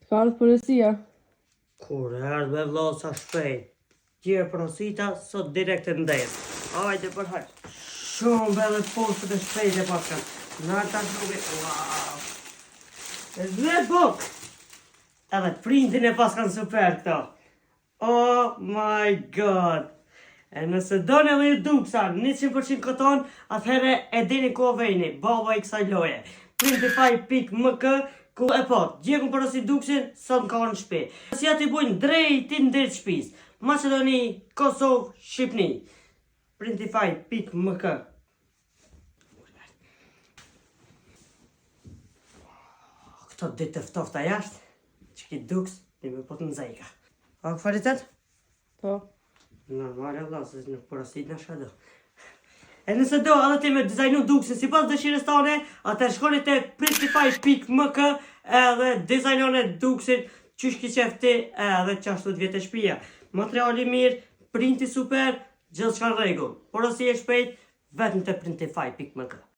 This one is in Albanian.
Ka ardhë policia. Kur erdhë me vlla sa shpejt. Tjerë porosita, sot direkt e ndezë. Hajde për hajde. Shumë belle postët e shpejt e paska. Narta shruge. Wow. E dhe bok. Edhe printin e paskan super këto. Oh my god. E nëse do në dhe duksa 100% koton, atëhere e dini ku o vejni, baba i kësaj loje. Printify.mk, ku e po, gjekun porosit duksin, sot në ka në shpi. Si ati bujnë drejtin drejt shpis. Macedoni, Kosovë, Shqipni. Printify.mk. Këto ditë të ftofta jashtë, që ki duks, një me pot në zajka. A kvalitet? Po. Normal e vlla, se nuk porosit në shka do. E nëse do edhe ti me dizajnu duksin si pas dëshirës tane, atë shkoni te Printify.mk edhe dizajnone duksin qysh ki qef ti edhe qashtu të vjetë e shpia. Materiali mirë, printi super, gjithë shka në regull. Porosi e shpejt, vetëm te Printify.mk.